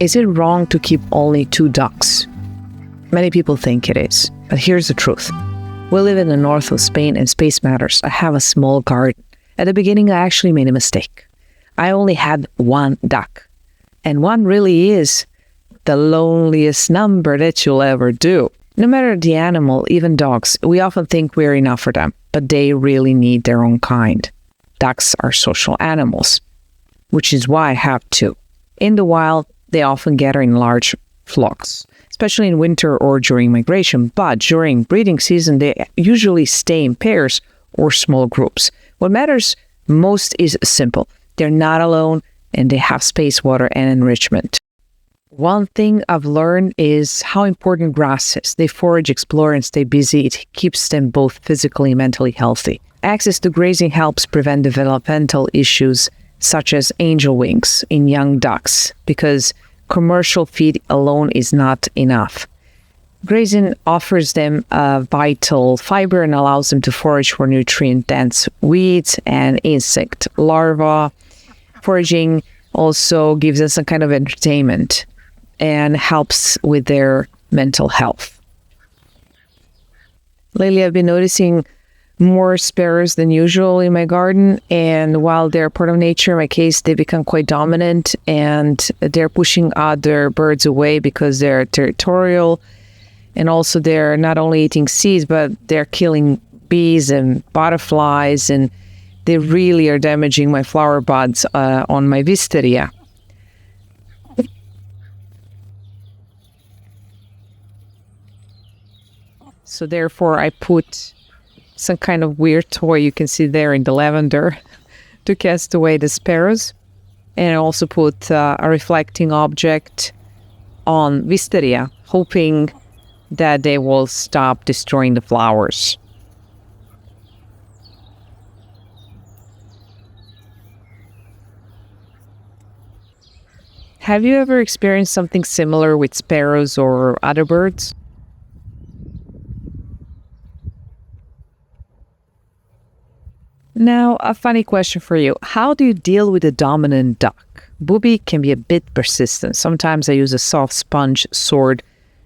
Is it wrong to keep only 2 ducks? Many people think it is, but here's the truth. We live in the north of Spain and space matters. I have a small garden. At the beginning, I actually made a mistake. I only had 1 duck. And 1 really is the loneliest number that you'll ever do. No matter the animal, even dogs, we often think we're enough for them, but they really need their own kind. Ducks are social animals, which is why I have 2. In the wild, they often gather in large flocks, especially in winter or during migration, but during breeding season, they usually stay in pairs or small groups. What matters most is simple. They're not alone, and they have space, water, and enrichment. One thing I've learned is how important grass is. They forage, explore, and stay busy. It keeps them both physically and mentally healthy. Access to grazing helps prevent developmental issues such as angel wings in young ducks, because commercial feed alone is not enough. Grazing offers them vital fiber and allows them to forage for nutrient-dense weeds and insect larvae. Foraging also gives us some kind of entertainment and helps with their mental health. Lately, I've been noticing more sparrows than usual in my garden, and while they're part of nature, in my case, they become quite dominant, and they're pushing other birds away because they're territorial, and also they're not only eating seeds, but they're killing bees and butterflies, and they really are damaging my flower buds on my wisteria. So therefore, I put some kind of weird toy you can see there in the lavender to cast away the sparrows. And I also put a reflecting object on wisteria, hoping that they will stop destroying the flowers. Have you ever experienced something similar with sparrows or other birds? Now, a funny question for you. How do you deal with a dominant duck? Bubi can be a bit persistent. Sometimes I use a soft sponge sword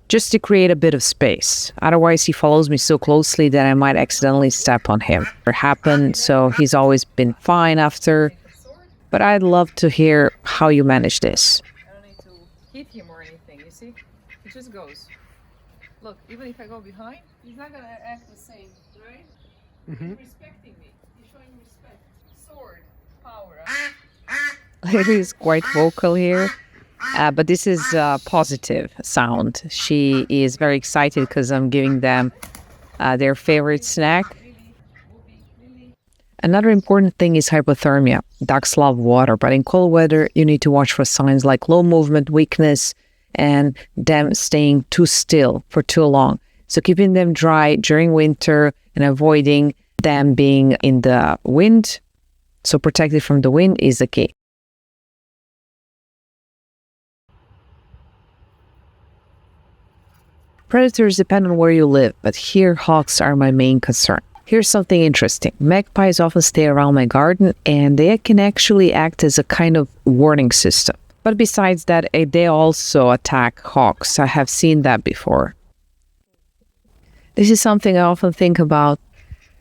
just to create a bit of space. Otherwise, he follows me so closely that I might accidentally step on him. It happened, so he's always been fine after. But I'd love to hear how you manage this. I don't need to hit him or anything, you see? He just goes. Look, even if I go behind, he's not gonna act the same, right? Mm-hmm. He's respecting me. He's showing respect. Sword, power. Lili is quite vocal here, but this is a positive sound. She is very excited because I'm giving them their favorite snack. Another important thing is hypothermia. Ducks love water, but in cold weather, you need to watch for signs like low movement, weakness, and them staying too still for too long. So keeping them dry during winter and avoiding them being in the wind, so protected from the wind, is the key. Predators depend on where you live, but here hawks are my main concern. Here's something interesting. Magpies often stay around my garden, and they can actually act as a kind of warning system. But besides that, they also attack hawks. I have seen that before. This is something I often think about.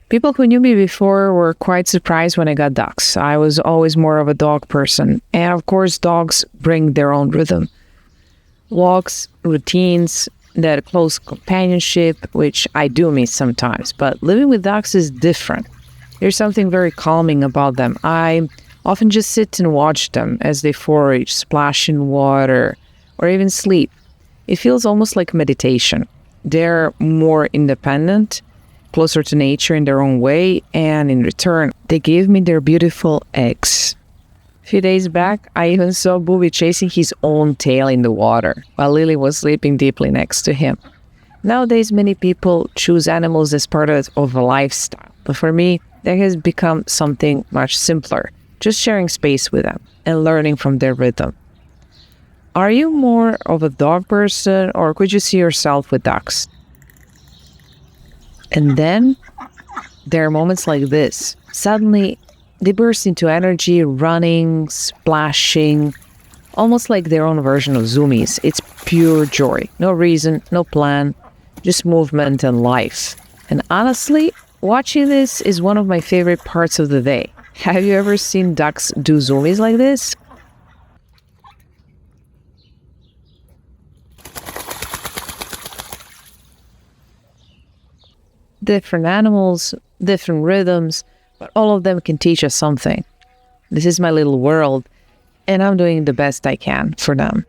People who knew me before were quite surprised when I got ducks. I was always more of a dog person. And of course, dogs bring their own rhythm. Walks, routines, that close companionship, which I do miss sometimes. But living with ducks is different. There's something very calming about them. I often just sit and watch them as they forage, splash in water, or even sleep. It feels almost like meditation. They're more independent, closer to nature in their own way, and in return, they give me their beautiful eggs. A few days back, I even saw Bubi chasing his own tail in the water, while Lili was sleeping deeply next to him. Nowadays, many people choose animals as part of a lifestyle, but for me, that has become something much simpler, just sharing space with them and learning from their rhythm. Are you more of a dog person, or could you see yourself with ducks? And then there are moments like this. Suddenly, they burst into energy, running, splashing, almost like their own version of Zoomies. It's pure joy. No reason, no plan, just movement and life. And honestly, watching this is one of my favorite parts of the day. Have you ever seen ducks do Zoomies like this? Different animals, different rhythms, but all of them can teach us something. This is my little world, and I'm doing the best I can for them.